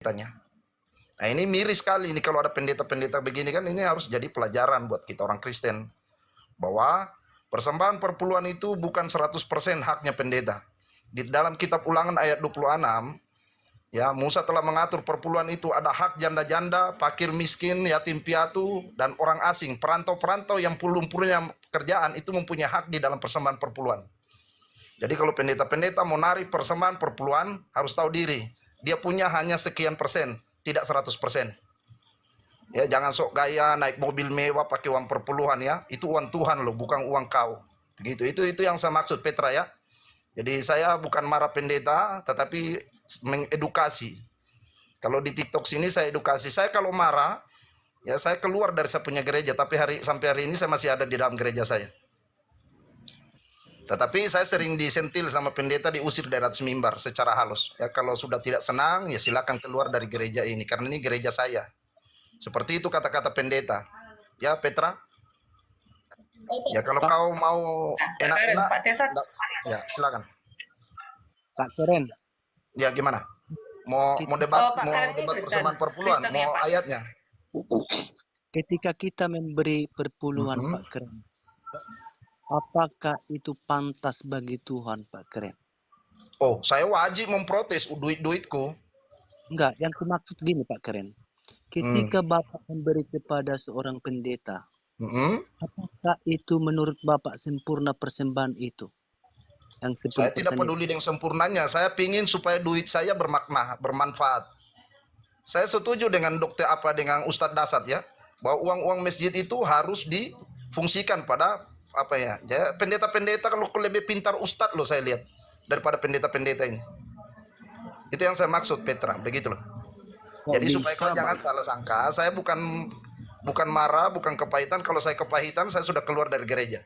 pendetanya. Nah ini miris sekali ini kalau ada pendeta-pendeta begini kan, ini harus jadi pelajaran buat kita orang Kristen. Bahwa persembahan perpuluhan itu bukan 100% haknya pendeta. Di dalam kitab Ulangan ayat 26, ya, Musa telah mengatur perpuluhan itu ada hak janda-janda, fakir miskin, yatim piatu, dan orang asing. Perantau-perantau yang belum punya pekerjaan itu mempunyai hak di dalam persembahan perpuluhan. Jadi kalau pendeta-pendeta mau narik persembahan perpuluhan, harus tahu diri. Dia punya hanya sekian persen, tidak 100%. Ya, jangan sok gaya naik mobil mewah pakai uang perpuluhan ya. Itu uang Tuhan loh, bukan uang kau. Begitu. Itu yang saya maksud Petra ya. Jadi saya bukan marah pendeta, tetapi mengedukasi. Kalau di TikTok sini saya edukasi. Saya kalau marah, ya saya keluar dari saya punya gereja. Tapi sampai hari ini saya masih ada di dalam gereja saya. Tetapi saya sering disentil sama pendeta, diusir dari atas mimbar secara halus. Ya kalau sudah tidak senang, ya silakan keluar dari gereja ini. Karena ini gereja saya. Seperti itu kata-kata pendeta. Ya Petra? Ya kalau kau mau enak-enak, ya silakan. Pak Keren. Ya gimana? Mau debat, debat persembahan perpuluhan, mau ayatnya. Ketika kita memberi perpuluhan Pak Keren, apakah itu pantas bagi Tuhan Pak Keren? Oh, saya wajib memprotes duit-duitku. Enggak, yang kumaksud gini Pak Keren. Ketika Bapak memberi kepada seorang pendeta, apakah itu menurut Bapak sempurna persembahan itu? Saya tidak peduli dengan sempurnanya. Saya ingin supaya duit saya bermakna, bermanfaat. Saya setuju dengan dengan Ustadz Dasat ya, bahwa uang-uang masjid itu harus difungsikan pada apa ya? Pendeta-pendeta kalau lebih pintar Ustadz loh saya lihat daripada pendeta-pendeta ini. Itu yang saya maksud Petra, begitu loh. Jadi supaya kau jangan salah sangka, saya bukan marah, bukan kepahitan. Kalau saya kepahitan, saya sudah keluar dari gereja.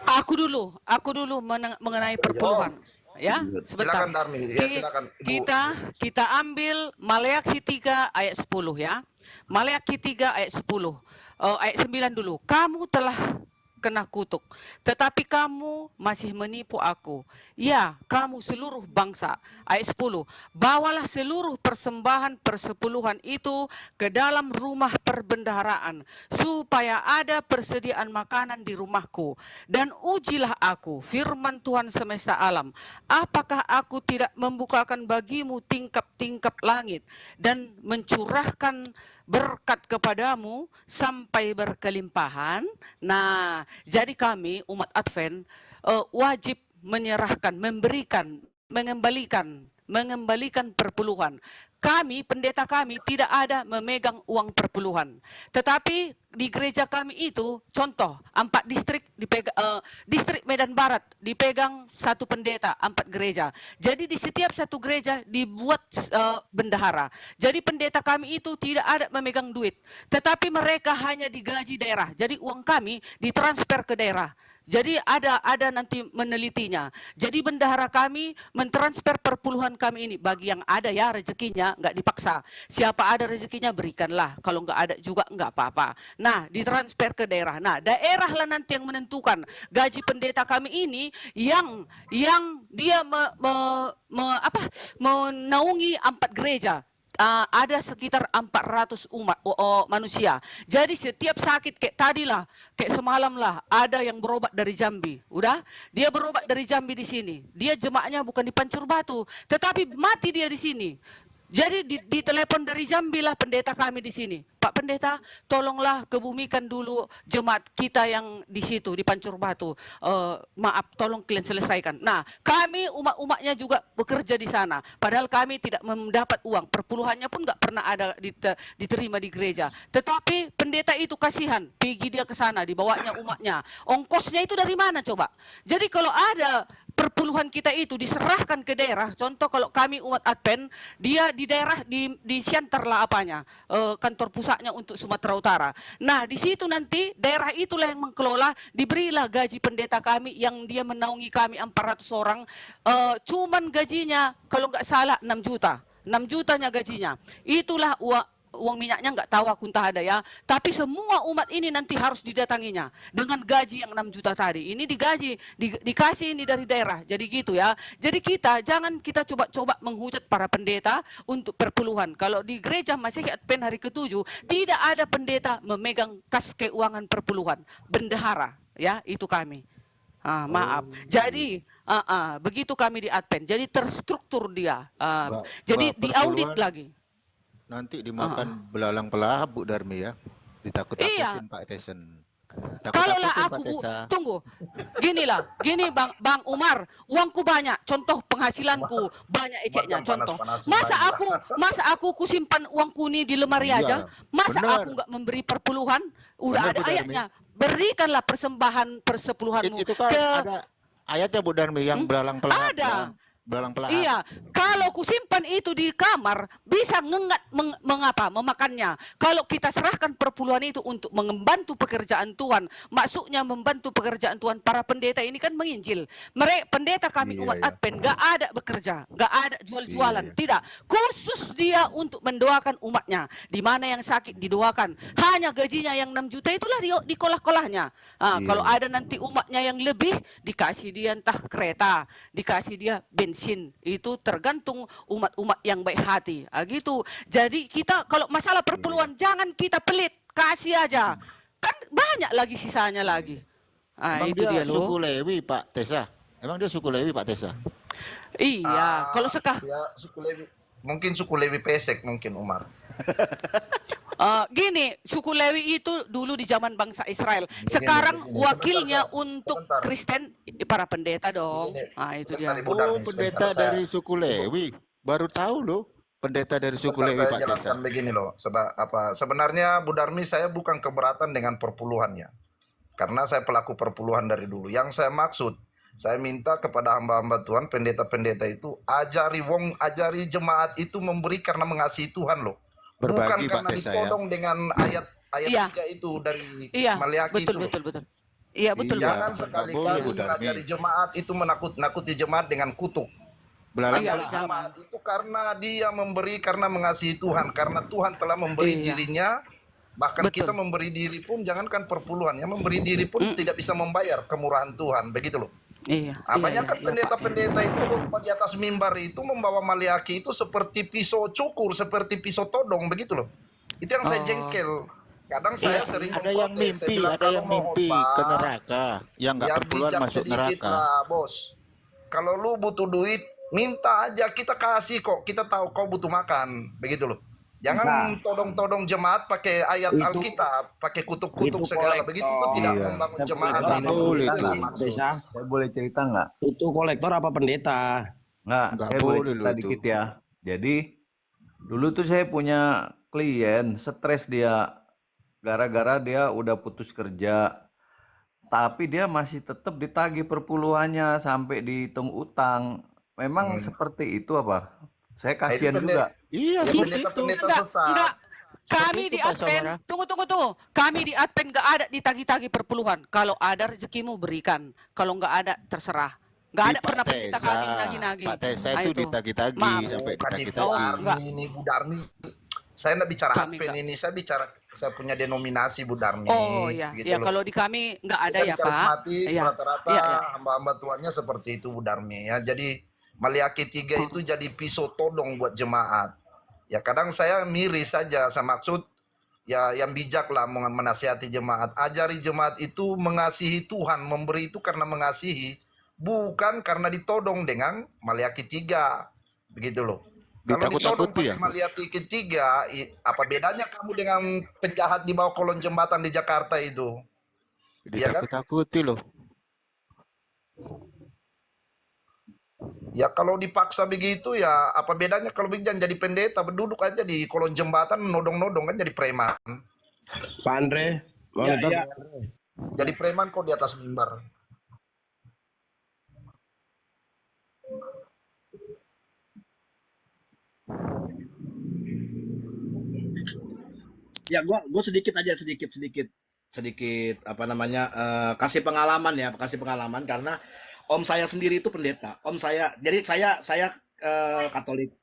Aku dulu mengenai perpuluhan. Ya, sebentar. Silakan Darmi, ya, silakan. Kita ambil Maleakhi 3 ayat 10 ya. Maleakhi 3 ayat 10. Ayat 9 dulu. Kamu telah kena kutuk, tetapi kamu masih menipu aku. Ya, kamu seluruh bangsa. Ayat 10. Bawalah seluruh persembahan persepuluhan itu ke dalam rumah perbendaharaan, supaya ada persediaan makanan di rumahku. Dan ujilah aku, firman Tuhan semesta alam, apakah aku tidak membukakan bagimu tingkap-tingkap langit dan mencurahkan berkat kepadamu sampai berkelimpahan. Nah, jadi kami umat Advent wajib menyerahkan, memberikan, mengembalikan perpuluhan. Kami, pendeta kami tidak ada memegang uang perpuluhan. Tetapi di gereja kami itu, contoh, 4 distrik distrik Medan Barat dipegang satu pendeta, 4 gereja. Jadi di setiap satu gereja dibuat bendahara. Jadi pendeta kami itu tidak ada memegang duit, tetapi mereka hanya digaji daerah. Jadi uang kami ditransfer ke daerah. Jadi ada nanti menelitinya. Jadi bendahara kami mentransfer perpuluhan kami ini bagi yang ada ya rezekinya, nggak dipaksa. Siapa ada rezekinya berikanlah, kalau nggak ada juga nggak apa-apa. Nah, ditransfer ke daerah. Nah, daerah lah nanti yang menentukan gaji pendeta kami ini yang dia menaungi 4 gereja. Ada sekitar 400 umat manusia. Jadi setiap sakit kayak tadilah, kayak semalam lah, ada yang berobat dari Jambi. Udah, dia berobat dari Jambi di sini. Dia jemaahnya bukan di Pancur Batu, tetapi mati dia di sini. Jadi ditelepon dari Jambi lah pendeta kami di sini. Pak Pendeta, tolonglah kebumikan dulu jemaat kita yang di situ di Pancur Batu. Maaf, tolong kalian selesaikan. Nah, kami umat-umatnya juga bekerja di sana. Padahal kami tidak mendapat uang. Perpuluhannya pun nggak pernah ada diterima di gereja. Tetapi pendeta itu kasihan, pergi dia ke sana, dibawanya umatnya. Ongkosnya itu dari mana coba? Jadi kalau ada perpuluhan kita itu diserahkan ke daerah, contoh kalau kami umat Advent, dia di daerah di Siantar lah apanya, kantor pusatnya untuk Sumatera Utara. Nah, di situ nanti daerah itulah yang mengelola, diberilah gaji pendeta kami yang dia menaungi kami 400 orang, cuman gajinya kalau nggak salah 6 juta. 6 jutanya gajinya. Itulah uang minyaknya nggak tahu aku entah ada ya. Tapi semua umat ini nanti harus didatanginya dengan gaji yang 6 juta tadi. Ini digaji, dikasih ini dari daerah. Jadi gitu ya. Jadi jangan kita coba-coba menghujat para pendeta untuk perpuluhan. Kalau di gereja Masehi Advent hari ke-7 tidak ada pendeta memegang kas keuangan perpuluhan. Bendahara ya, itu kami. Maaf. Jadi begitu kami di Advent. Jadi terstruktur dia. Jadi diaudit perpuluhan lagi. nanti dimakan belalang pelahap Bu Darmi ya. Iya. Ditakut-takutin Pak Tesen. Kalaulah Takut-takutin Pak aku Tesa. tunggu, gini Bang Umar, uangku banyak, contoh penghasilanku banyak eceknya, Jangan contoh. panas-panasin Masa aku kusimpan uangku ini di lemari aja, Iya, masa benar. aku nggak memberi perpuluhan? Udah Benar, ada Bu Darmi. ayatnya, berikanlah persembahan persepuluhanmu Itu kan ke ada ayatnya Bu Darmi yang belalang pelahap. ada. Belalang pelahap. Iya, kalau kusimpan itu di kamar bisa ngengat memakannya. Kalau kita serahkan perpuluhan itu untuk membantu pekerjaan Tuhan, maksudnya membantu pekerjaan Tuhan, para pendeta ini kan menginjil. Pendeta kami Iya, umat iya. Advent gak ada bekerja, gak ada jual-jualan, Iya, iya. tidak. Khusus dia untuk mendoakan umatnya. Di mana yang sakit didoakan. Hanya gajinya yang 6 juta itulah dikolah-kolahnya. Iya. Kalau ada nanti umatnya yang lebih, dikasih dia entah kereta, dikasih dia bensin. Itu tergantung umat-umat yang baik hati. Gitu. Jadi kita kalau masalah perpuluhan jangan kita pelit, kasih aja. Kan banyak lagi sisanya lagi. Emang Itu dia suku loh. Lewi Pak Tesa. Emang dia suku Lewi Pak Tesa. Iya, kalau Ya, suku Lewi. Mungkin suku Lewi Pesek mungkin Umar. gini, suku Lewi itu dulu di zaman bangsa Israel. Begini, Sekarang begini. wakilnya Sebentar, Sa. untuk Sebentar. Kristen para pendeta dong. Begini. Itu Sebentar, dia. Ibu Darmi, Oh, pendeta sebentar, dari suku Lewi. Baru tahu loh, pendeta dari suku Sebentar Lewi saya Pak Tesa. jelaskan begini loh. Sebenarnya Bu Darmi saya bukan keberatan dengan perpuluhannya. Karena saya pelaku perpuluhan dari dulu. Yang saya maksud, saya minta kepada hamba-hamba Tuhan, pendeta-pendeta itu ajari jemaat itu memberi karena mengasihi Tuhan loh. Bukan Berbagi Pak karena Tesa ya. ditodong dengan ayat Iya. 3 itu dari Iya, Maliaki betul, itu loh. betul. Iya, betul. Iya. Jangan nggak sekali-kali boleh, Bu Darmi. mengajari jemaat itu menakut-nakuti jemaat dengan kutuk. Belalang Iya, Ajari pelahap. jemaat itu karena dia memberi karena mengasihi Tuhan. Karena Tuhan telah memberi Iya. dirinya. Bahkan Betul. kita memberi diri pun jangankan perpuluhan. Yang memberi diri pun tidak bisa membayar kemurahan Tuhan. Begitu loh. Iya. Banyak kan Pak. pendeta-pendeta itu khotbah di atas mimbar itu membawa Maliaki itu seperti pisau cukur, seperti pisau todong. Begitu loh. Itu yang saya Oh. jengkel. Kadang saya Iya, sering Ada yang memprotes. Saya mimpi, bilang, ada kalau yang mau mimpi ke khotbah, neraka, yang nggak yang perpuluhan bijak masuk sedikit neraka. lah, bos. Kalau lu butuh duit, minta aja, kita kasih kok. Kita tahu kau butuh makan, begitu loh. Jangan todong-todong jemaat pakai ayat Itu- Alkitab, pakai kutuk-kutuk itu segala. Begitu itu tidak Iya. membangun Itu jemaat. kolektor Nggak boleh apa tuh. pendeta, Desa? Saya boleh cerita nggak? Itu kolektor apa pendeta? Nggak, Nggak saya boleh boleh cerita loh itu. dikit ya. Jadi dulu tuh saya punya klien, stres dia gara-gara dia udah putus kerja. Tapi dia masih tetap ditagih perpuluhannya sampai dihitung utang. Memang seperti itu apa? Saya kasihan juga. Iya, Ya, seperti itu. pendeta-pendeta Enggak, sesat. enggak. Kami itu, di Pak Advent, Saudara. tunggu. Kami di Advent enggak ada ditagi-tagi perpuluhan. Kalau ada rezekimu berikan. Kalau enggak ada terserah. Enggak ada Di Pak pernah pendeta Tesa. kami menagi-nagi. Pak Tesa Ah, itu itu. ditagi-tagi Maaf. sampai Bukan Ibu ditagi-tagi. enggak. Darmi ini, Bu Darmi. Saya enggak bicara Kami Advent enggak. ini, saya punya denominasi Bu Darmi. Oh iya, gitu ya loh. kalau di kami enggak ada Kita ya, di Pak. karismatik Iya. rata-rata Iya, iya. hamba-hamba Tuhannya seperti itu Bu Darmi ya. Jadi Maliaki 3 itu jadi pisau todong buat jemaat. Ya kadang saya miris saja, saya maksud ya yang bijak lah menasihati jemaat. Ajari jemaat itu mengasihi Tuhan, memberi itu karena mengasihi, bukan karena ditodong dengan Maliaki 3. Begitu loh. Kalau ditodong Ditakut-takuti pakai ya? Maliaki 3, apa bedanya kamu dengan penjahat di bawah kolong jembatan di Jakarta itu? Iya kan? Ditakut-takuti loh. Ya kalau dipaksa begitu ya apa bedanya kalau jangan jadi pendeta, berduduk aja di kolong jembatan nodong-nodong kan jadi preman. Pak Andre, mau Ya, nonton? ya. Jadi preman kok di atas mimbar. Ya, gua sedikit aja apa namanya kasih pengalaman karena om saya sendiri itu pendeta. Om saya, jadi saya Katolik,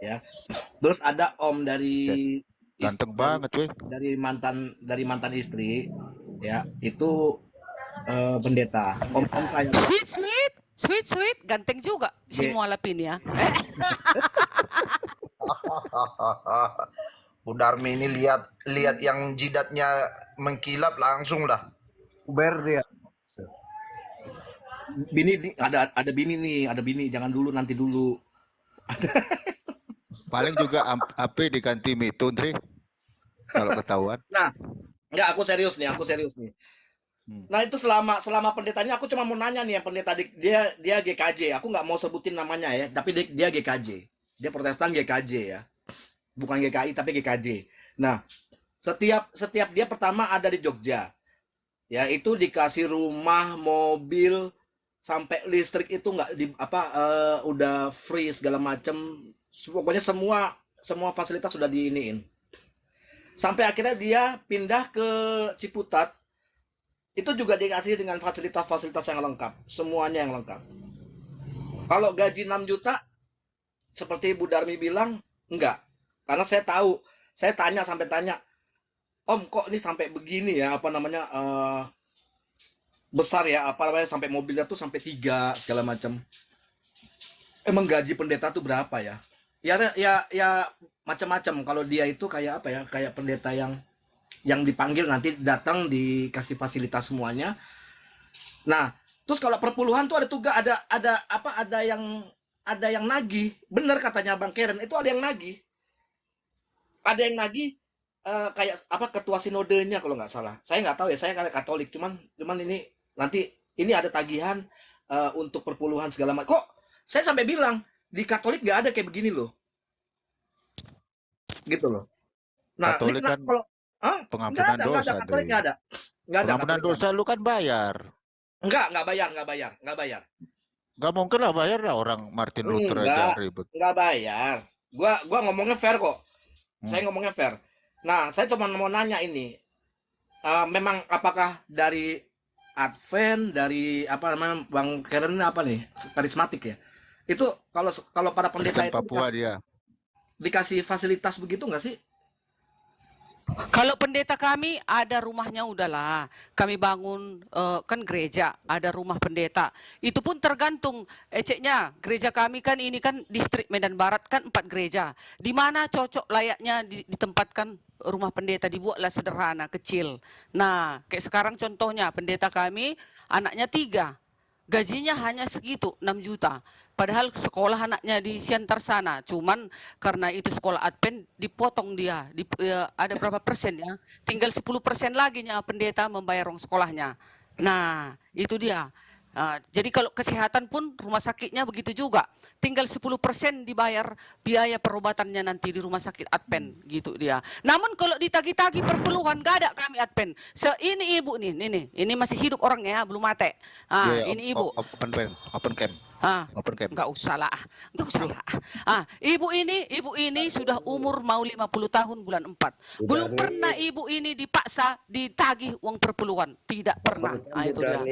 ya. Terus ada om dari Ganteng banget, weh. dari mantan istri, ya itu pendeta. Om saya Sweet, ganteng juga si Ge- Mualapin ya. Bu Darmi ini lihat yang jidatnya mengkilap langsung lah. Uber dia. bini nih, ada bini, jangan dulu, nanti dulu. Paling juga AP diganti Mitun, Dre. Kalau ketahuan. Nah, enggak, aku serius nih. Nah, itu selama pendetanya aku cuma mau nanya nih, yang pendeta dia GKJ. Aku nggak mau sebutin namanya ya, tapi dia GKJ. Dia Protestan GKJ ya. Bukan GKI tapi GKJ. Nah, setiap dia pertama ada di Jogja. Ya, itu dikasih rumah, mobil, sampai listrik itu nggak udah free segala macem. Pokoknya semua fasilitas sudah diiniin. Sampai akhirnya dia pindah ke Ciputat. Itu juga dikasih dengan fasilitas-fasilitas yang lengkap, semuanya yang lengkap. Kalau gaji 6 juta seperti Bu Darmi bilang, enggak. Karena saya tanya, Om kok ini sampai begini ya, besar ya, sampai mobilnya tuh sampai 3 segala macam. Emang gaji pendeta tuh berapa ya? Ya macam-macam. Kalau dia itu kayak apa ya? Kayak pendeta yang dipanggil nanti datang dikasih fasilitas semuanya. Nah, terus kalau perpuluhan tuh ada tugas, ada yang nagih. Bener katanya Bang Karen, itu ada yang nagih. Ada yang nagih kayak ketua sinodenya kalau nggak salah. Saya nggak tahu ya, saya kayak Katolik, cuman ini nanti ini ada tagihan untuk perpuluhan segala macam. Kok saya sampai bilang di Katolik nggak ada kayak begini loh, gitu loh. Nah, Katolik kan kalau pengampunan dosa, Katolik Dre. nggak ada. Pengampunan Katolik dosa lu kan bayar. nggak bayar. Gak mungkin lah bayar lah, orang Martin Luther aja ribet. Nggak bayar. Gua ngomongnya fair kok. Saya ngomongnya fair. Nah, saya cuma mau nanya ini. Memang apakah dari Advent, dari Bang Karen nih? Karismatik ya. Itu kalau para pendeta Kristen itu Papua dia. dikasih fasilitas begitu nggak sih? Kalau pendeta kami ada rumahnya udahlah. Kami bangun kan gereja, ada rumah pendeta. Itu pun tergantung eceknya. Gereja kami kan ini kan distrik Medan Barat kan 4 gereja. Di mana cocok layaknya ditempatkan rumah pendeta, dibuatlah sederhana, kecil. Nah, kayak sekarang contohnya pendeta kami anaknya 3. Gajinya hanya segitu, 6 juta. Padahal sekolah anaknya di Siantar sana, cuman karena itu sekolah Advent dipotong dia, ada berapa persen ya, tinggal 10% lagi pendeta membayar uang sekolahnya. Nah, itu dia. Jadi kalau kesehatan pun rumah sakitnya begitu juga, tinggal 10% dibayar biaya perobatannya nanti di rumah sakit Advent, gitu dia. Namun kalau ditagi-tagi perpuluhan, gak ada kami Advent. Ini ibu nih, ini masih hidup orangnya, belum mati. Ini ibu. Open camp. Open camp. Enggak usah lah. Ibu ini sudah umur mau 50 tahun bulan 4. Belum pernah ibu ini dipaksa ditagih uang perpuluhan, tidak pernah. Itu dia.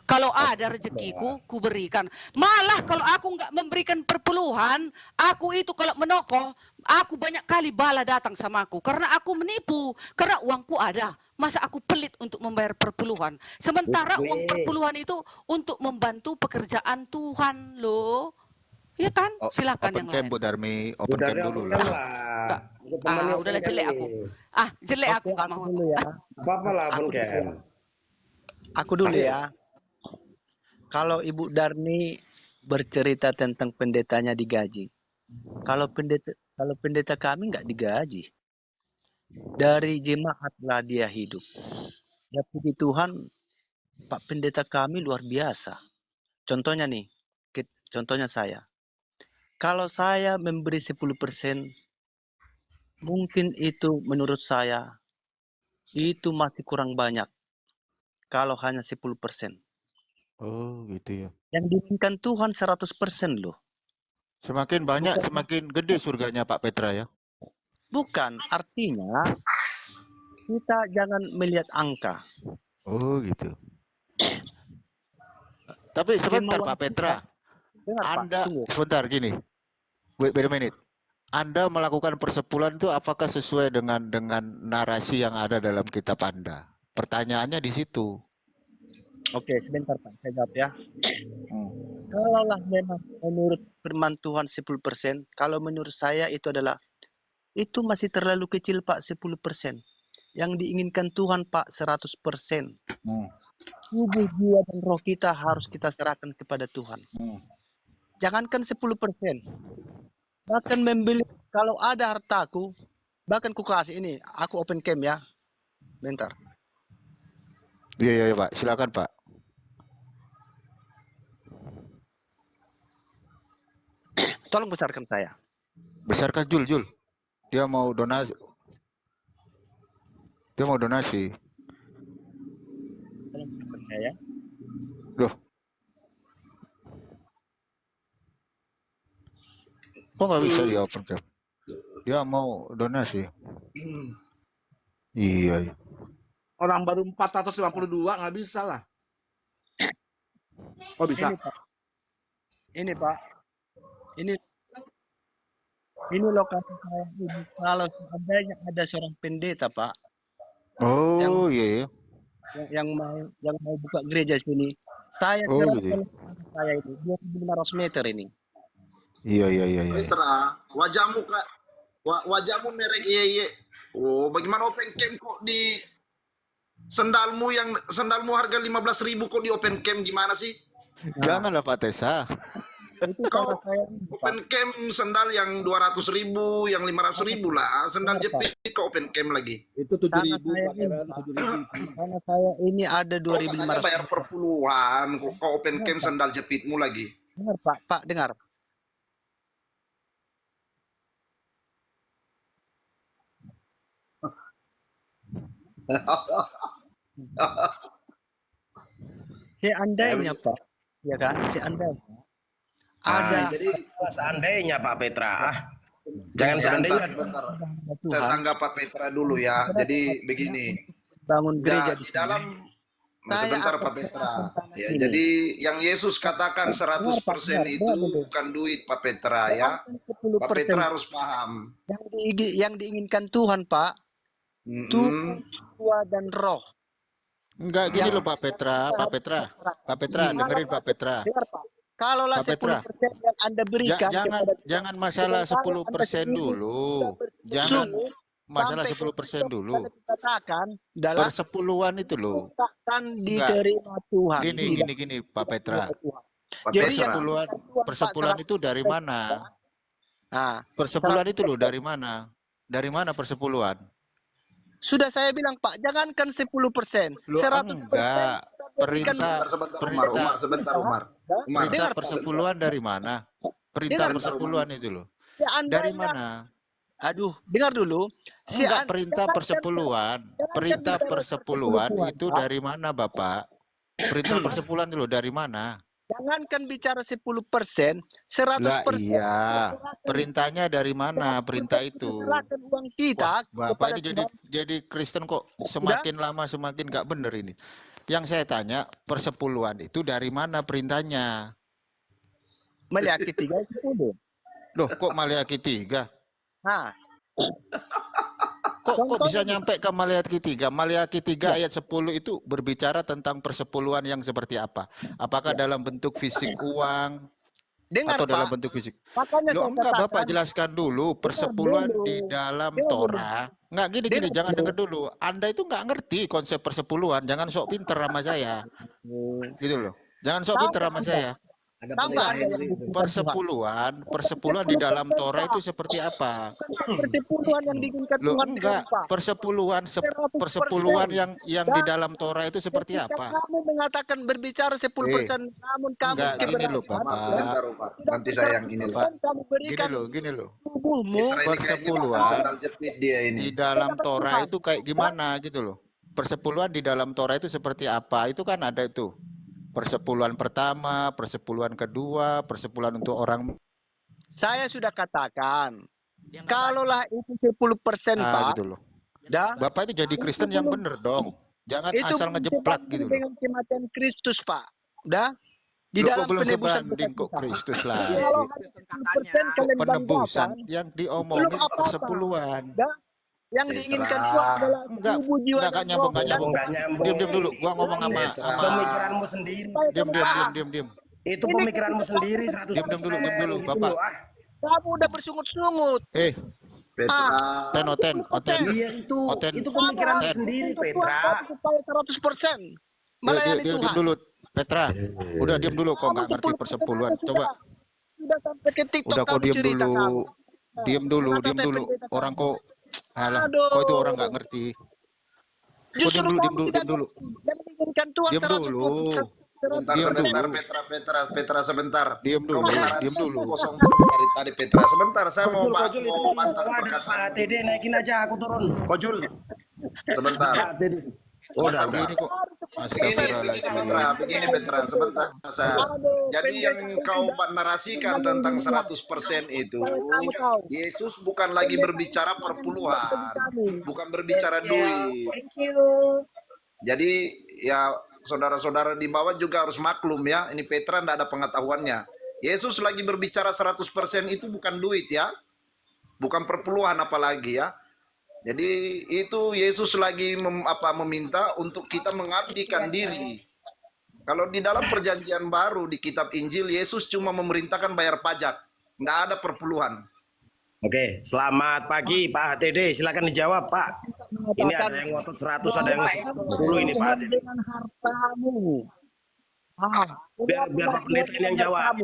Kalau ada rezekiku, ku berikan. Malah kalau aku nggak memberikan perpuluhan, aku itu kalau menokoh, aku banyak kali bala datang sama aku. Karena aku menipu, karena uangku ada. Masa aku pelit untuk membayar perpuluhan. Sementara uang perpuluhan itu untuk membantu pekerjaan Tuhan loh. Ya kan? Silakan yang lain. Bu Darmi, open camp dulu lah. Udahlah jelek aku. Jelek aku nggak mau. Dulu ya. Apa-apa lah open camp. Aku dulu ya. Kalau Ibu Darmi bercerita tentang pendetanya digaji. Kalau pendeta kami nggak digaji. Dari jemaatlah dia hidup. Ya puji Tuhan, Pak Pendeta kami luar biasa. Contohnya nih, contohnya saya. Kalau saya memberi 10%, mungkin itu menurut saya itu masih kurang banyak. Kalau hanya 10%. Oh, gitu ya. Yang diinginkan Tuhan 100% loh. Semakin banyak, semakin gede surganya Pak Petra ya. Bukan, artinya kita jangan melihat angka. Oh, gitu. Tapi sebentar Pak Petra. Dengar, Pak, Anda tunggu. sebentar gini. Wait a minute. Anda melakukan persepuluhan itu apakah sesuai dengan narasi yang ada dalam kitab Anda? Pertanyaannya di situ. Oke, sebentar Pak, saya jawab ya. Hmm. Kalaulah memang menurut firman Tuhan 10%, kalau menurut saya itu masih terlalu kecil Pak, 10%. Yang diinginkan Tuhan Pak 100%. Hmm. Tubuh, jiwa, dan roh kita harus kita serahkan kepada Tuhan. Jangankan 10%. Bahkan membeli, kalau ada hartaku, bahkan ku kasih ini, aku open cam ya. Bentar. Iya, Pak. Silakan, Pak. Tolong besarkan saya. Besarkan Jul. Dia mau donasi. Tolong besarkan saya. Loh. Kok nggak bisa dia open cam? Dia mau donasi. Iya. Orang baru 452 nggak bisa lah. Oh bisa. Ini Pak. Ini lokasi saya ini. Kalau seandainya ada seorang pendeta Pak, Oh iya. yang mau buka gereja sini, saya Oh, kira gitu ya. saya itu 2.500 meter ini. Iya. Petra, wajahmu merek ye. Oh, bagaimana open cam kok di sendalmu harga 15.000 kok di open cam gimana sih? Janganlah Pak Tesa. Itu Kau cara saya ini, Pak. open cam sendal yang 200.000, yang 500.000 lah, sendal jepit ke open cam lagi. Itu 7.000 Pak Heran, 7.000. Karena saya ini ada Kau katanya 2.500. bayar per puluhan, kok open cam sendal jepitmu lagi. Dengar Pak, dengar. Seandainya Pak, ya kan? Seandainya ada Jadi Seandainya Pak Petra. Jangan seandainya. bentar. Saya Tuhan sanggah Pak Petra dulu ya. Jadi begini. bangun gereja Di di sini. dalam sebentar akan Pak Petra. tanah Ya, ini. jadi yang Yesus katakan 100% itu bukan duit Pak Petra ya. Pak 10% Petra harus paham. yang diinginkan Tuhan Pak, tubuh, jiwa, dan roh. Enggak gini loh Pak Petra. Pak Petra, dengerin Pak Petra. Dengar Pak, kalaulah Pak Petra. 10% yang Anda berikan kepada Jangan masalah Sedangkan 10% Anda dulu. sendiri Jangan sungguh masalah sampai 10% dulu. Anda katakan dalam Persepuluhan itu loh. akan diterima Tuhan. Gini Pak Petra. Pak Jadi Petra. Persepuluhan itu dari mana? Nah, Persepuluhan itu loh dari mana? Dari mana persepuluhan? sudah saya bilang Pak, jangankan 10%, Loh, 100%. enggak. Perintah Sebentar Umar. perintah Dengar, Pak. persepuluhan dari mana? Perintah Dengar, persepuluhan itu loh. Seandainya- Dari mana? Aduh, dengar dulu. Enggak, perintah persepuluhan. Perintah persepuluhan itu dari mana, Bapak? Perintah persepuluhan itu loh dari mana? Jangankan bicara 10%, 100%. Lah iya. Perintahnya dari mana? Perintah itu. Serahkan uang kita Wah, Bapak kepada ini Tuhan. jadi Kristen kok semakin lama semakin nggak bener ini. Yang saya tanya, persepuluhan itu dari mana perintahnya? Melihat 3:10. Loh, kok Maleakhi 3? Nah, Kok bisa nyampe ke Maleakhi 3? Maleakhi 3 ayat 10 itu berbicara tentang persepuluhan yang seperti apa? Apakah dalam bentuk fisik uang dengar atau Pak. dalam bentuk fisik? Makanya Loh, saya enggak katakan, Bapak jelaskan dulu persepuluhan dulu. di dalam Dengar dulu. Torah. Enggak gini, Dengar jangan dulu. denger dulu. Anda itu enggak ngerti konsep persepuluhan. Jangan sok pinter sama saya. Gitu loh. Jangan sok pinter sama saya. Ada tambah penilaian Anda yang itu. diinginkan Tuhan. Persepuluhan di dalam Torah itu seperti apa? Persepuluhan yang diinginkan Loh, Tuhan enggak, dengan Pak. persepuluhan yang di dalam Torah itu seperti Ketika apa? kamu mengatakan berbicara 10%, namun kamu enggak, gini loh, keberatan, Bapak. Sebentar Umar. Nanti saya yang ini Pak. kamu berikan Gini loh. tubuhmu. Petra ini kayaknya Persepuluhan. makan sandal jepit dia Di ini. dalam Torah itu kayak gimana gitu loh. Persepuluhan di dalam Torah itu seperti apa? Itu kan ada itu. Persepuluhan pertama, persepuluhan kedua, persepuluhan untuk orang Saya sudah katakan, kalaulah itu 10% Pak, gitu loh. dah, Bapak itu jadi Kristen yang bener dong. Jangan itu asal ngejeplak sebanding gitu loh. dengan kematian Kristus Pak. Dah, Di Loh, kok dalam belum penebusan sebanding kok kita. Kristus Jadi kalau lagi. Kristen ada katanya. 10% kalian Penebusan banggakan, yang belum diomongin apa-apa. persepuluhan. Dah, yang diinginkan Tuhan Petra, adalah Enggak, 1000 jiwa enggak dan nyambung, roh. enggak nyambung. Nggak nyambung. Diam dulu. Gua ngomong sama Petra. Pemikiranmu sendiri. Supaya diam kamu diam tahu. diam. Itu Ini pemikiranmu ketika sendiri kamu 100% Diam dulu, gitu Bapak. loh. Ah, kamu udah bersungut-sungut. Petra, Ten, Oten. 10%. iya itu Oten. pemikiranmu Ten. sendiri, Untuk Tuhan Petra. kamu supaya 100% melayani Diam Tuhan. dulu, Petra. Udah diam dulu, kok Kamu nggak ngerti 10% persepuluhan. aja Coba, sudah sampai ke TikTok udah kok kamu diam cerita dulu. kamu. Diam dulu, Terima diam kasih dulu. pendeta Orang kamu. kok, alah, kok itu orang nggak Aduh. ngerti. Kok Justru diam kamu dulu, tidak diam dulu. ngerti. Yang diinginkan Tuhan Diam dulu. sebentar, Diam sebentar, dulu. Petra, sebentar. Diam Kau dulu, menarasi diam dulu. kosong dari tadi, Petra. Sebentar, saya mau Kojul itu mau bantah ada Pak perkataan. TD, naikin aja aku turun. Kojul. Sebentar. Pak TD. Udah. Begini kok. Begini Petra, sebentar. Jadi yang kau narasikan tentang 100% itu, Yesus bukan lagi berbicara perpuluhan, bukan berbicara duit. Thank you. Jadi ya saudara-saudara di bawah juga harus maklum ya, ini Petra tidak ada pengetahuannya. Yesus lagi berbicara 100% itu bukan duit ya, bukan perpuluhan apalagi ya. Jadi itu Yesus lagi meminta untuk kita mengabdikan diri. Kalau di dalam perjanjian baru di kitab Injil, Yesus cuma memerintahkan bayar pajak, tidak ada perpuluhan. Oke, selamat pagi Pak TD, silakan dijawab Pak. Ini ada yang ngotot 100, ada yang 10 ini Pak TD. Dengan hartamu. Biar Pak Pendeta ini yang jawab.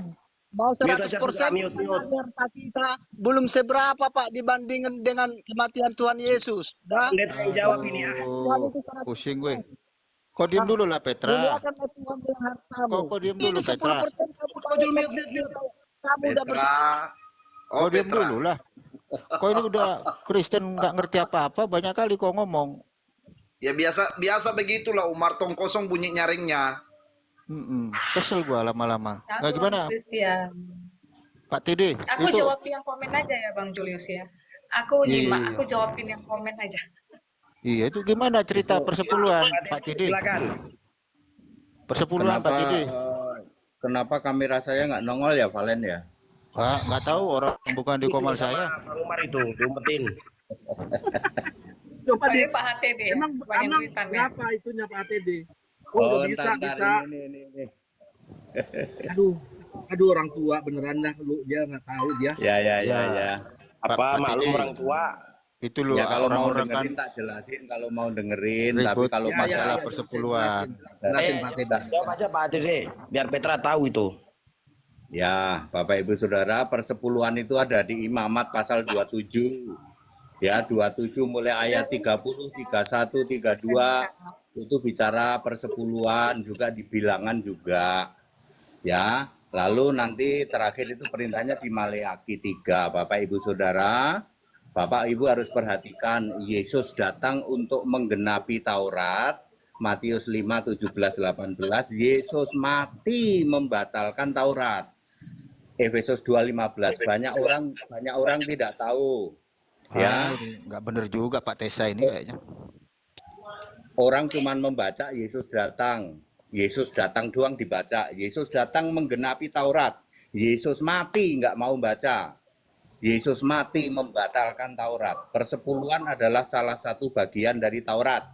Mau Mute aja, 100% mute. harta kita belum seberapa Pak dibandingkan dengan kematian Tuhan Yesus. Dah. Pendeta yang jawab ini ya. Pusing gue. Kok diam dulu lah, Petra. Muliakanlah Tuhan dengan hartamu. Kok diam dulu, Ini Petra. 10% kamu Kojul mute. Kamu udah Petra, Kok diam Petra. dulu lah. Kok ini udah Kristen nggak ngerti apa-apa, banyak kali kok ngomong. Ya biasa begitulah Umar tong kosong bunyi nyaringnya. Kesel gua lama-lama. Nah, gimana, Christian. Pak TD? Aku Itu jawab yang komen aja ya Bang Julius ya. Aku nyimak, aku jawabin yang komen aja. iya itu gimana cerita persepuluhan, Pak TD? Silakan. Persepuluhan, Pak TD. Kenapa kamera saya nggak nongol ya, Valen ya? Wah, nggak tahu orang bukan di komal saya. Bang Umar itu diumpetin. Coba Paling Pak HTD ya. emang banyak duitan ya. berapa itunya Pak ATD? Oh, udah bisa. Ini. Aduh orang tua beneran dah lu dia nggak tahu dia. Ya. Apa Pak maklum TD. orang tua? Itu loh Ya kalau mau orang-orang kan dengerin tak jelasin, kalau mau dengerin, ribut tapi kalau Ya, masalah ya, persepuluhan. Jelasin Pak ATD. Jawab aja Pak TD, biar Petra tahu itu. ya, Bapak Ibu Saudara, persepuluhan itu ada di Imamat pasal 27. Ya, 27 mulai ayat 30, 31, 32 itu bicara persepuluhan, juga di bilangan juga. Ya, lalu nanti terakhir itu perintahnya di Maleaki 3. Bapak Ibu Saudara, Bapak Ibu harus perhatikan, Yesus datang untuk menggenapi Taurat. Matius 5, 17, 18, Yesus mati membatalkan Taurat. Efesus 2:15, banyak orang tidak tahu. Ya, Nggak bener juga Pak Tesa ini kayaknya. orang cuman membaca Yesus datang. Yesus datang doang dibaca. Yesus datang menggenapi Taurat. Yesus mati nggak mau baca. Yesus mati membatalkan Taurat. Persepuluhan adalah salah satu bagian dari Taurat.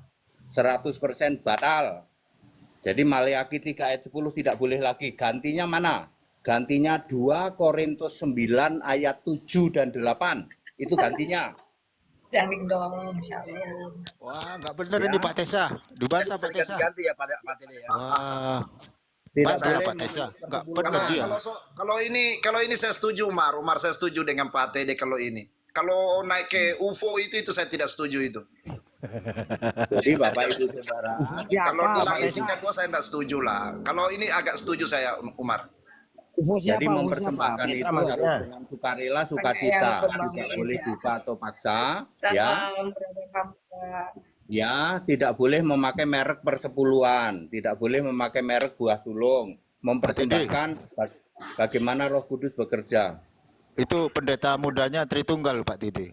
100% batal. Jadi Maleaki 3 ayat 10 tidak boleh lagi. Gantinya mana? Gantinya 2 Korintus 9 ayat 7 dan 8. Itu gantinya. Jangan dong, Shalom. Wah, nggak bener ini Pak Tesa. Dibantah Pak Tesa. Ganti ya Pak ATD ya. Wah, Tidak bantah boleh Pak Tesa. Nggak persepuluhan. bener dia. Kalau ini saya setuju Umar saya setuju dengan Pak TD kalau ini. Kalau naik ke UFO itu saya tidak setuju itu. Jadi Bapak Ibu Saudara, Kalau di Siapa? langit tingkat 2 saya tidak setuju lah. Kalau ini agak setuju saya Umar. UFO jadi siapa? mempersembahkan itu Petra harus maksudnya. dengan sukarela, sukacita, tidak boleh duka atau paksa, ya. Salam Brother Hamka. Ya, tidak boleh memakai merek persepuluhan, tidak boleh memakai merek buah sulung, mempersembahkan bagaimana Roh Kudus bekerja. Itu pendeta mudanya Tritunggal Pak Tidi.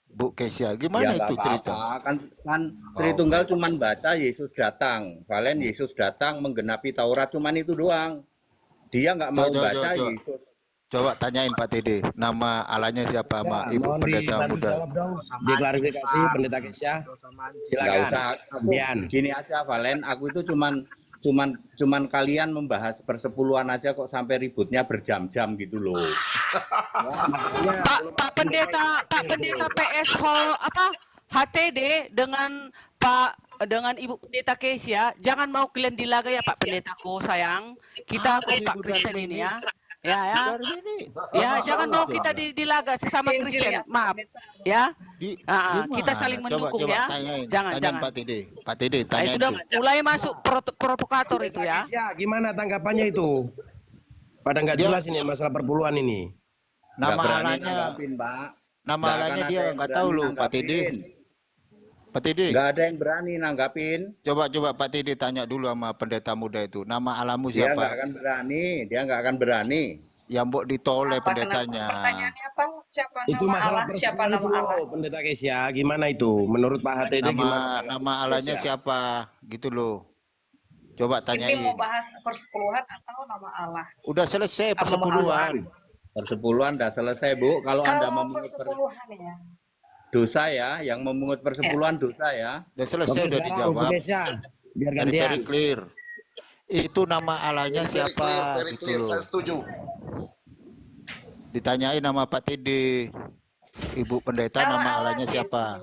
Bu Kesia, Ya gimana nggak itu cerita? apa-apa, kan Tritunggal cuman baca Yesus datang, Valen Yesus datang menggenapi Taurat, cuman itu doang. Dia nggak mau Coba, baca coba. Yesus. Coba tanyain Pak Tede, nama Allahnya siapa sama Ibu Mohon Pendeta dibantu Muda? jawab dong. Diklarifikasi Pendeta Kesya. Nggak Silakan. usah. Aku Dian. gini aja, Valen. Aku itu cuman kalian membahas persepuluhan aja kok sampai ributnya berjam-jam gitu loh. Pak Pendeta PS HTD dengan Ibu Pendeta Kesia, jangan mau kalian dilaga ya Pak Pendetaku sayang. Kita kompak Kristen ini ya. Ya, jangan mau kita dilaga sesama Kristen. Maaf. Ya. Kita saling mendukung ya. Jangan. Pak Tede. Pak Tede, Nah, tanya itu itu. udah mulai masuk provokator itu ya. Kesya, gimana tanggapannya itu? Pada nggak jelas ini masalah perpuluhan ini. Nggak Nama berani Allahnya, nanggapin, Pak. nama Nggak Allahnya akan dia ada yang nggak berani tahu loh, Pak Tede. nanggapin. Pak Tede, Nggak ada yang berani nanggapin. coba Pak Tede tanya dulu sama pendeta muda itu. Nama Allahmu Dia nggak siapa? akan berani. Dia nggak akan berani. Yang mbok ditoleh Apa, kenapa? pendetanya. Pertanyaannya apa? Siapa Itu nama masalah Allah? Siapa persepuluhan nama itu Allah? loh, Pendeta Kesya. Gimana itu? Menurut Pak HTD gimana? Nama Allahnya Kesya? siapa? Gitu loh. Coba Ini tanyain. mau bahas persepuluhan atau nama Allah? Udah selesai Apa persepuluhan. Persepuluhan udah selesai, Bu. Kalau Anda Kalau memungut persepuluhan ya. dosa ya, yang memungut persepuluhan dosa ya. Udah selesai, Oke, udah sekarang dijawab. Bu Kesya, biar Very, gantian. very clear. Itu nama Allahnya Very siapa? clear, very Gitu clear. loh. Saya setuju. Ditanyain nama Pak Tede. Ibu pendeta nama Allahnya siapa?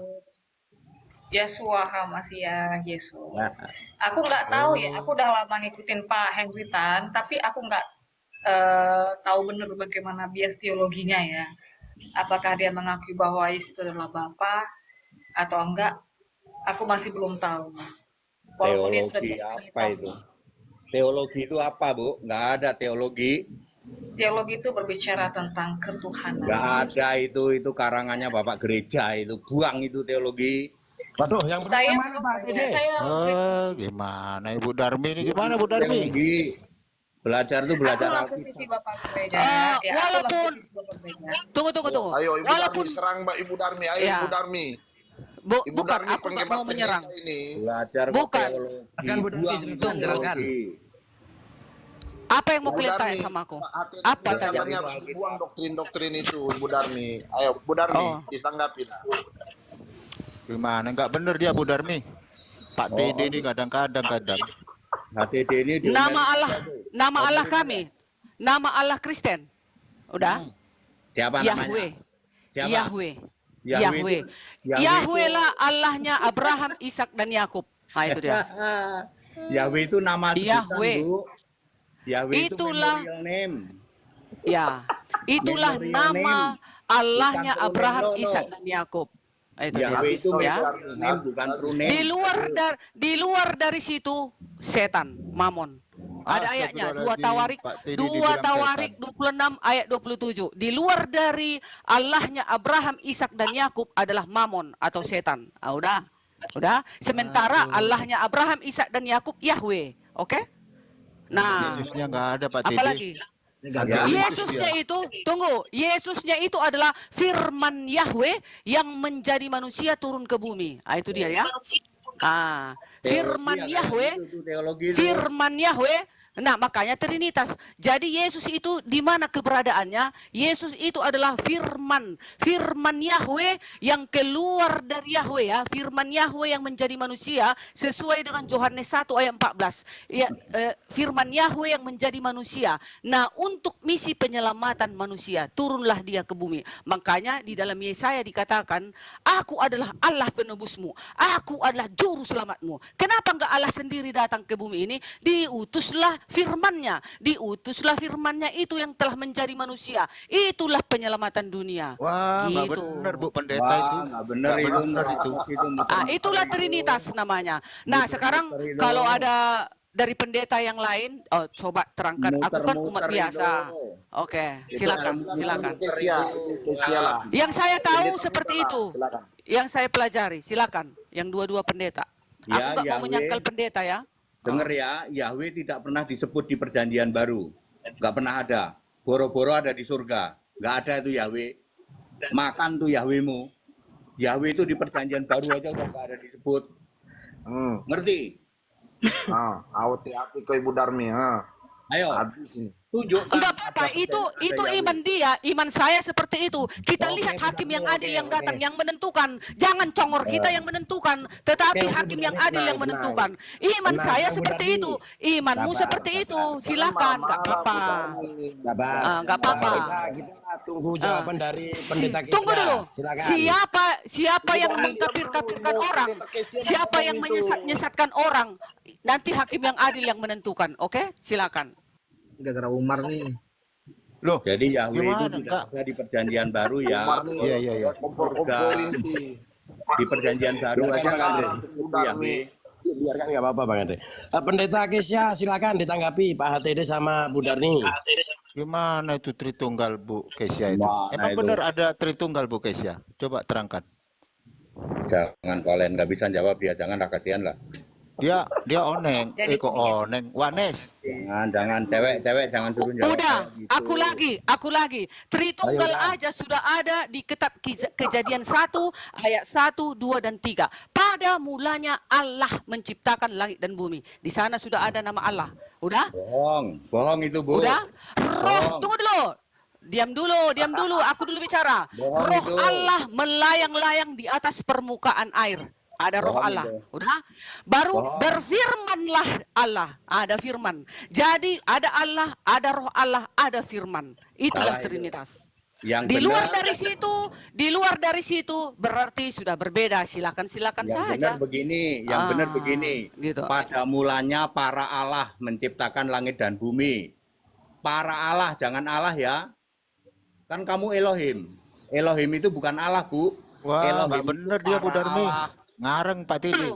Yesua Hamasiah Yesus. Nah, Aku nggak tahu ya. Aku udah lama ngikutin Pak Henry Tan, tapi aku nggak tahu benar bagaimana bias teologinya ya. Apakah dia mengakui bahwa Yesus itu adalah Bapa atau enggak? Aku masih belum tahu. Walaupun dia sudah teologi apa Trinitas. itu? Teologi itu apa, Bu? Nggak ada teologi. Teologi itu berbicara tentang ketuhanan. Nggak ada itu karangannya Bapak Gereja itu. Buang itu teologi. Waduh, yang benar Saya mana Pak HTD? Gimana Ibu Darmi ini? Gimana Bu Darmi? Teologi. Belajar itu Aku belajar langsung Alkitab. visi Bapak Gereja. Ya, aku walaupun- langsung visi Bapak Gereja. Tunggu. Ayo Ibu Walaupun Darmi serang Mbak Ibu Darmi. Ayo Ya. Ibu Darmi. Ibu bukan Darmi aku nggak penggemar mau menyerang. pendeta ini. Belajar kok Bukan. teologi. Jelaskan, Bu Darmi, Buang jelaskan, itu jelaskan. teologi. Apa yang mau Ibu kalian Darmi, tanya sama aku? Pak HTD Apa katanya tanya? harus dibuang doktrin-doktrin itu, Ibu Darmi. Ayo, Bu Darmi, Oh. ditanggapi lah. Gimana? Enggak bener dia Bu Darmi. Pak Tede ini kadang-kadang. HTD ini Nama Allah kami. Nama Allah Kristen. Udah? siapa namanya? Yahweh. Siapa? Yahweh. Yahweh itu- Yahweh lah Allahnya Abraham, Ishak dan Yakub. Nah itu dia. Yahweh itu nama sebutan, Yahweh. Bu. Yahweh Itulah- itu memorial name. Ya. Itulah Memorial nama Allahnya Bukan Abraham, pronoun, Ishak dan Yakub. Nah, itu dia. Yahweh itu Ya. memorial name, bukan true name. Di luar dari situ setan, mamon. Ada ayatnya 2 Tawarik Pak Teddy 2 dibilang Tawarik setan. 26 ayat 27. Di luar dari Allahnya Abraham, Ishak dan Yakub adalah mamon atau setan. Ah, udah. Sementara Allahnya Abraham, Ishak dan Yakub Yahweh. Oke? Nah, Yesusnya nggak ada Pak Tede. apalagi Yesusnya itu, tunggu, Yesusnya itu adalah firman Yahweh yang menjadi manusia turun ke bumi. Ah, itu dia ya. Ah, firman Teologi ada Yahweh, itu, teologi itu. firman Yahweh. Nah, makanya Trinitas. Jadi Yesus itu di mana keberadaannya? Yesus itu adalah firman Yahweh yang keluar dari Yahweh ya, firman Yahweh yang menjadi manusia sesuai dengan Yohanes 1 ayat 14. Ya, firman Yahweh yang menjadi manusia. Nah, untuk misi penyelamatan manusia, turunlah dia ke bumi. Makanya di dalam Yesaya dikatakan, "Aku adalah Allah penebusmu, aku adalah juru selamatmu." Kenapa enggak Allah sendiri datang ke bumi ini? Diutuslah firman-Nya itu yang telah menjadi manusia. Itulah penyelamatan dunia. Wah, nggak Gitu. bener Bu pendeta Wah, itu. nggak bener Nggak itu, bener itu. Itulah Trinitas namanya. Nah, sekarang kalau ada dari pendeta yang lain, coba terangkan. Aku kan umat biasa. Oke, silakan. Kesya lah. Yang saya tahu Pendeta seperti lah, itu. silakan. Yang saya pelajari, silakan. Yang dua-dua pendeta. Aku Ya, nggak mau Yahweh. menyangkal pendeta ya. Dengar ya, Yahweh tidak pernah disebut di perjanjian baru. Nggak pernah ada. Boro-boro ada di surga. Nggak ada itu Yahweh. Makan tuh Yahwehmu. Yahweh itu di perjanjian baru aja udah nggak ada disebut. Ngerti? Hati-hati kau Ibu Darmi. Ayo. Habis nih. tunjukkan Enggak ada apa-apa, itu Yahweh. iman dia, iman saya seperti itu. Kita Oke, lihat hakim yang oke, adil yang oke. datang, yang menentukan. Jangan congor kita yang menentukan, tetapi Oke, hakim yang tenang, adil yang tenang. menentukan. Iman Tenang, saya Bang seperti Budardi. itu, imanmu Sabar, seperti sabar. itu. Jangan Silakan, enggak marah-marah, apa-apa. Budarmi. Enggak apa-apa. Kita tunggu jawaban dari pendeta Tunggu Kesia. dulu. Silakan. Siapa yang Budarmi, diam mengkafir-kafirkan dulu. orang? Pendeta Kesia Siapa ngomong yang itu. menyesatkan orang? Nanti hakim yang adil yang menentukan. Oke? Silakan. Gara-gara Umar nih. Loh, Jadi Yahweh itu gimana, tidak Kak? ada di perjanjian baru ya. Umar nih, Iya, iya, iya. kompor-komporin sih. Di perjanjian baru Biarkan aja Bang kan Andre. disebut Budarmi. Yahweh. Biarkan nggak apa-apa Bang Andre. Pendeta Kesia silakan ditanggapi Pak HTD sama Bu Darni. Gimana itu Tritunggal Bu Kesia itu? Mana Emang itu? benar ada Tritunggal Bu Kesia? Coba terangkan. Jangan kalian nggak bisa jawab dia, janganlah kasihan lah. Dia oneng, kok oneng, Wanes. Jangan cewek jangan suruh jawab. Udah, kayak gitu. aku lagi. Tritunggal Ayo, Kak. aja sudah ada di kitab Kejadian 1 ayat 1, 2 dan 3. Pada mulanya Allah menciptakan langit dan bumi. Di sana sudah ada nama Allah. Udah? Bohong itu Bu. Udah? Roh, Bohong. tunggu dulu. Diam dulu. Aku dulu bicara. Bohong Roh itu. Allah melayang-layang di atas permukaan air. Ada roh Bohong Allah. itu. Udah? Baru Bohong. berfirmanlah Allah. Ada firman. Jadi ada Allah, ada roh Allah, ada firman. Itulah Salah itu. Trinitas. Yang Di luar benar, dari situ berarti sudah berbeda. Silakan yang saja. benar begini, yang Ah, benar begini. gitu. Pada mulanya para Allah menciptakan langit dan bumi. Para Allah, jangan Allah ya. Kan kamu Elohim. Elohim itu bukan Allah, Bu. Wah, Elohim nggak itu bener dia Bu para Darmi. Allah. Ngareng Pak Tidi.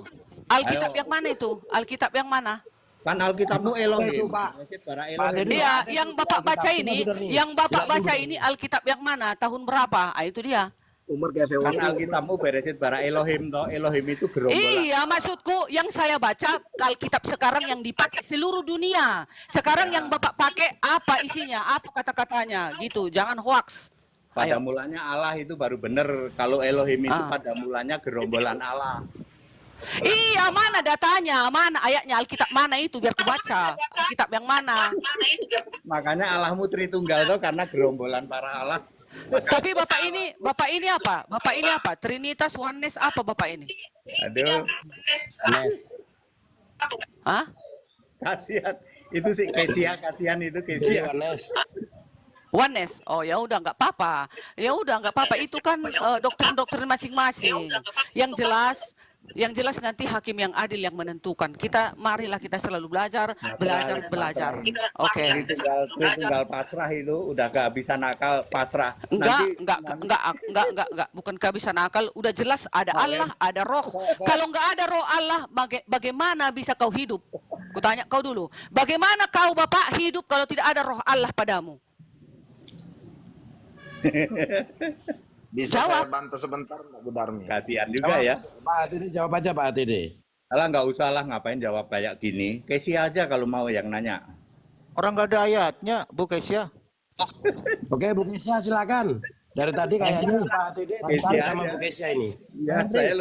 Alkitab Ayo. yang mana itu? Alkitab yang mana? Kan Alkitabmu Elohim. itu, Pak? Para Pak Elohim. Teddy. Dia Ada yang di Bapak Alkitab. baca Coba ini, bener nih. yang Bapak Jelasin baca bener. ini Alkitab yang mana? Tahun berapa? Itu dia. Umar kayak Kan VOC. Alkitabmu beresit para Elohim toh. Elohim itu gerombolan. Iya, maksudku yang saya baca Alkitab sekarang yang dipakai seluruh dunia. Sekarang yang Bapak pakai apa isinya? Apa kata-katanya? Gitu. Jangan hoax. Pada Ayo. mulanya Allah itu baru benar. Kalau Elohim itu Ah. pada mulanya gerombolan Allah. Iya, mana datanya? Mana ayatnya? Alkitab mana itu? Biar ku baca. Alkitab yang mana? Makanya Allahmu Tritunggal toh karena gerombolan para Allah. Tapi Bapak ini apa? Bapak ini apa? Trinitas, oneness apa Bapak ini? Aduh, Nes. Hah? kasihan. Itu sih Kesia, kasihan itu Jadi Kesia. Nes. Oneness. Oh ya udah nggak apa-apa. Ya udah nggak apa-apa. Itu kan doktrin-doktrin masing-masing. Yang jelas nanti hakim yang adil yang menentukan. Marilah kita selalu belajar. Oke. Tritunggal pasrah itu udah kehabisan akal pasrah. Enggak. Bukan kehabisan akal. Udah jelas ada Allah, ada roh. Kalau nggak ada roh Allah, bagaimana bisa kau hidup? Kutanya kau dulu. Bagaimana kau Bapak hidup kalau tidak ada roh Allah padamu? Bisa Jawab. saya bantah sebentar Pak Budarmi? Kasihan juga ya. Pak HTD jawab aja Pak HTD. Alah nggak usah lah ngapain jawab kayak gini. Kesia aja kalau mau yang nanya. Orang nggak ada ayatnya Bu Kesia. Oke Bu Kesia silakan. Dari tadi kayaknya Pak HTD tertarik sama Bu Kesia ini. Ya, saya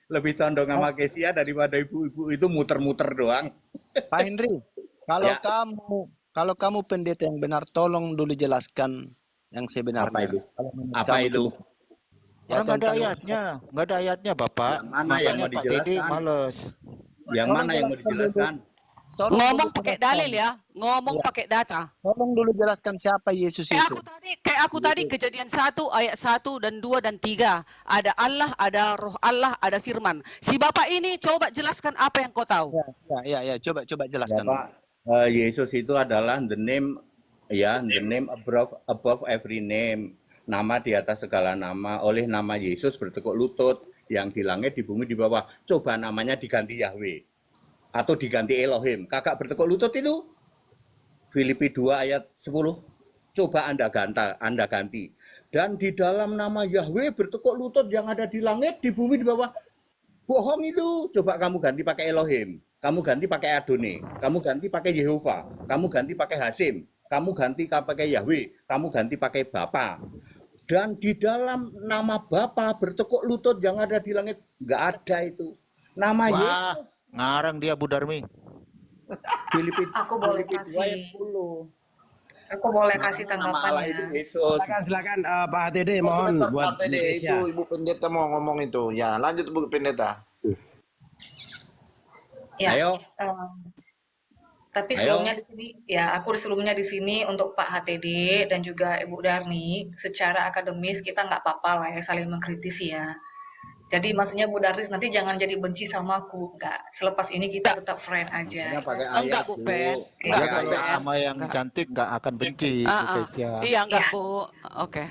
lebih condong sama Kesia daripada ibu-ibu itu muter-muter doang. Pak Henry, kalau Ya. kalau kamu pendeta yang benar, tolong dulu jelaskan yang sebenarnya. Apa itu? Kalau menurut Apa kamu itu? Orang nggak ada tentang- ayatnya, nggak ada ayatnya Bapak. Yang mana yang Makanya mau Pak Tidi dijelaskan? males. Yang mana yang mau dijelaskan? Tolong Ngomong dulu pakai jelaskan. dalil ya. Ngomong pakai data. Tolong dulu jelaskan siapa Yesus Kayak itu. aku tadi Kejadian 1 ayat 1 dan 2 dan 3. Ada Allah, ada roh Allah, ada firman. Si Bapak ini coba jelaskan apa yang kau tahu. Ya, coba jelaskan. Bapak, Yesus itu adalah the name above every name. Nama di atas segala nama. Oleh nama Yesus bertekuk lutut. Yang di langit, di bumi, di bawah. Coba namanya diganti Yahweh. Atau diganti Elohim. Kakak bertekuk lutut itu Filipi 2 ayat 10. Coba Anda ganti. Dan di dalam nama Yahweh bertekuk lutut yang ada di langit, di bumi, di bawah. Bohong itu. Coba kamu ganti pakai Elohim. Kamu ganti pakai Adonai. Kamu ganti pakai Yehova. Kamu ganti pakai Hasim. Kamu ganti pakai Yahweh. Kamu ganti pakai Bapa. Dan di dalam nama Bapa bertekuk lutut yang ada di langit. Nggak ada itu. Nama Wah, Yesus. ngarang dia Bu Darmi. Filipi Aku boleh Filipi 2 ayat kasih 10. Aku boleh kasih Nama Allah itu tanggapan ya. Yesus. Silakan Pak TD, Oh, mohon sebentar buat Pak TD, itu Indonesia. Ibu Pendeta mau ngomong itu. Ya, lanjut Bu Pendeta. Ya, Ayo, tapi sebelumnya di sini, ya aku sebelumnya di sini untuk Pak HTD dan juga Ibu Darni, secara akademis kita nggak apa-apa lah ya saling mengkritisi ya. Jadi maksudnya Bu Darni nanti jangan jadi benci sama aku, nggak. Selepas ini kita tetap friend aja. makanya pakai Enggak ayat Bu dulu. Ben, Oke. enggak Dia Bu kalau Ben. sama yang Enggak. cantik nggak akan benci, Bu Ah, ah. Kesia. Iya enggak Ya. Bu. Oke.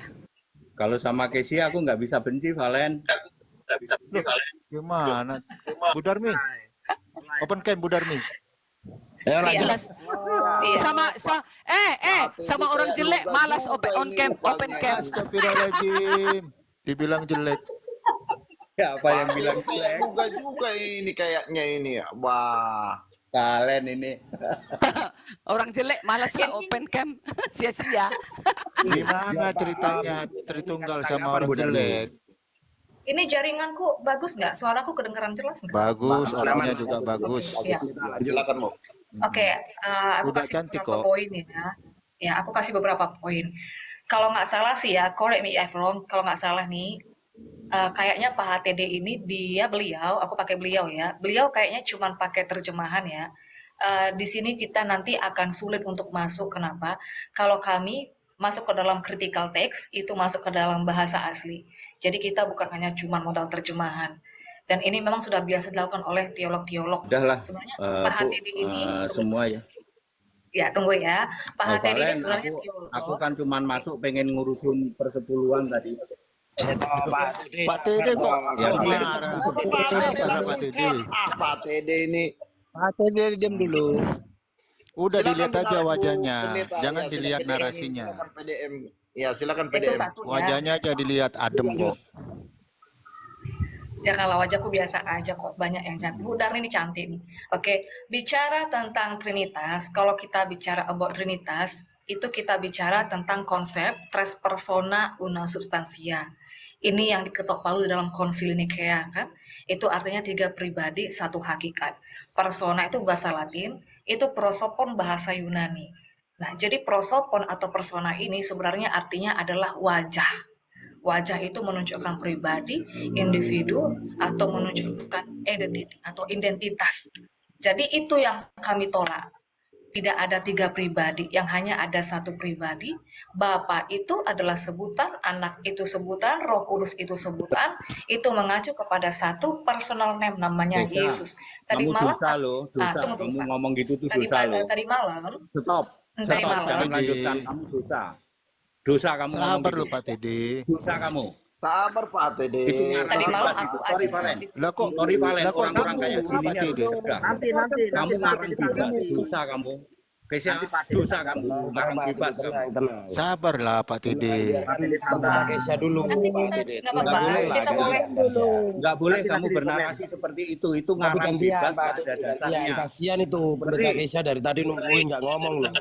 Kalau sama Kesia aku nggak bisa benci, Valen. Gimana? Bu Darmi, open cam Bu Darmi. Ayo lanjut. Jelas. Iya. Sama orang kayak jelek lupa malas juga open ini cam, rupanya. open cam. Astagfirullahaladzim. Dibilang jelek. Ya, apa yang Pak bilang TD kayak jelek? luka juga ini kayaknya ini. Wah. Valen ini. Orang jelek malas lah open cam. Sia-sia. Gimana ceritanya Tritunggal sama orang Bu Darmi? jelek? Ini jaringanku bagus nggak? Suaraku kedengeran jelas nggak? Bagus, Bagus, orangnya aman. juga bagus. Ya. Silakan Bu. Oke, aku Udah kasih cantik beberapa kok. poin ya. Ya, aku kasih beberapa poin. Kalau nggak salah sih ya, correct me if wrong. Kalau nggak salah nih, kayaknya Pak HTD ini beliau, aku pakai beliau ya. Beliau kayaknya cuma pakai terjemahan ya. Di sini kita nanti akan sulit untuk masuk. Kenapa? Kalau kami masuk ke dalam critical text, itu masuk ke dalam bahasa asli. Jadi kita bukan hanya cuma modal terjemahan. Dan ini memang sudah biasa dilakukan oleh teolog-teolog. Udahlah, Sebenarnya eh, Pak Bu, HTD ini, semua ya. ya tunggu ya, Pak HTD ini Valen, sebenarnya aku teolog. kan cuman masuk pengen ngurusin persepuluhan tadi. Saya tahu Pak TD. Pak TD kok Ya, marah? Pak TD Kenapa langsung Pak TD? scam. Pak TD ini. Pak HTD diam dulu. Udah Silakan dilihat aja Bu wajahnya, Pendeta. jangan Ya, dilihat PDM. narasinya. Silakan PDM. Ya, silakan Itu PDM. satu ya. Wajahnya aja dilihat adem kok. Ya kalau wajahku biasa aja kok, banyak yang cantik. Bu Darni ini cantik nih. Oke, bicara tentang Trinitas, kalau kita bicara about Trinitas, itu kita bicara tentang konsep tres persona una substantia. Ini yang diketok palu di dalam konsili Nikea kan? Itu artinya 3 pribadi, 1 hakikat. Persona itu bahasa Latin, itu prosopon bahasa Yunani. Nah, jadi prosopon atau persona ini sebenarnya artinya adalah wajah. Wajah itu menunjukkan pribadi, individu, atau menunjukkan identity atau identitas. Jadi itu yang kami tolak. Tidak ada 3 pribadi, yang hanya ada 1 pribadi. Bapa itu adalah sebutan, anak itu sebutan, Roh Kudus itu sebutan. Itu mengacu kepada 1 personal name namanya Kesia, Yesus. Tadi kamu malam, dosa loh, dosa. tunggu dulu, Kamu Pak. ngomong gitu tuh Tadi dosa loh. malam, Stop, tadi stop, malam. jangan TD. lanjutkan. Kamu dosa. Dosa kamu ngomong Sabar gitu. lu Pak TD. Dosa kamu. Sabar Pak TD. Itu ngarang Tadi malam bebas aku itu. Sorry, ajak Valen. diskusi. Lah kok Sorry, Valen. lah kok Orang-orang kayak cemburu gini Pak harus TD? dicegah. Kamu ngarang bebas. Dosa kamu. Kesia, dosa kamu. Ngarang bebas kamu. Tenang. Sabarlah Pak TD. Pendeta Kesia dulu. Nanti Pak kita TD. nggak Nggak apa-apa, boleh lah kita boleh gantian. Nggak boleh kamu bernarasi seperti itu. Itu Tapi ngarang gantian bebas. Pak Nggak TD. ada Gantian. dasarnya. Kasihan itu Pendeta Kesia dari tadi nungguin nggak ngomong loh.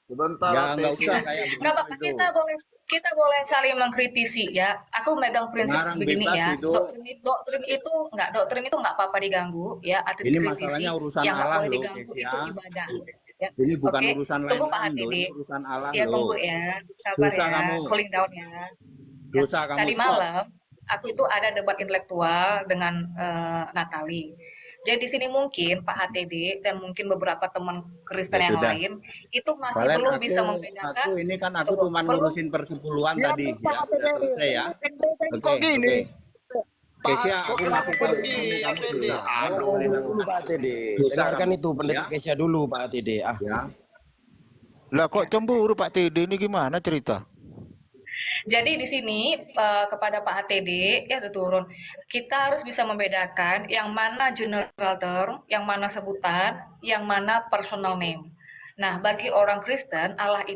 Sebentar Ya, Pak nggak TD. usah kayak nggak apa-apa, begitu itu. kita boleh saling mengkritisi ya. Aku megang prinsip Ngarang begini bebas ya. itu. Doktrin itu nggak apa-apa diganggu ya. Arti Ini dikritisi, masalahnya urusan yang nggak Allah boleh loh, diganggu Kesia. itu ibadah. Ya. Ini bukan Oke, urusan tunggu Pak lain-lain loh. HTD. Ini urusan Allah Ya loh. tunggu ya, sabar Dosa ya, kamu. cooling down ya. Dosa kamu, Tadi stop. malam aku itu ada debat intelektual dengan Natali. Jadi di sini mungkin Pak HTD dan mungkin beberapa teman Kristen Ya yang sudah. lain itu masih Valen, belum bisa membedakan. aku ini kan aku Tunggu, cuma belum. ngurusin persepuluhan tadi ya. Udah selesai ya. Kok Oke, gini? oke. Kesia, Kok aku kenapa masih tahu pergi kamu Pak TD? dosa. Aduh. Dulu Pak TD. Dosa Dengarkan kamu. itu Pendeta Ya. Kesia dulu Pak TD. Ah. Ya. Lah kok cemburu Pak TD ini gimana cerita? Jadi di sini kepada Pak HTD ya udah turun. Kita harus bisa membedakan yang mana general term, yang mana sebutan, yang mana personal name. Nah, bagi orang Kristen Allah itu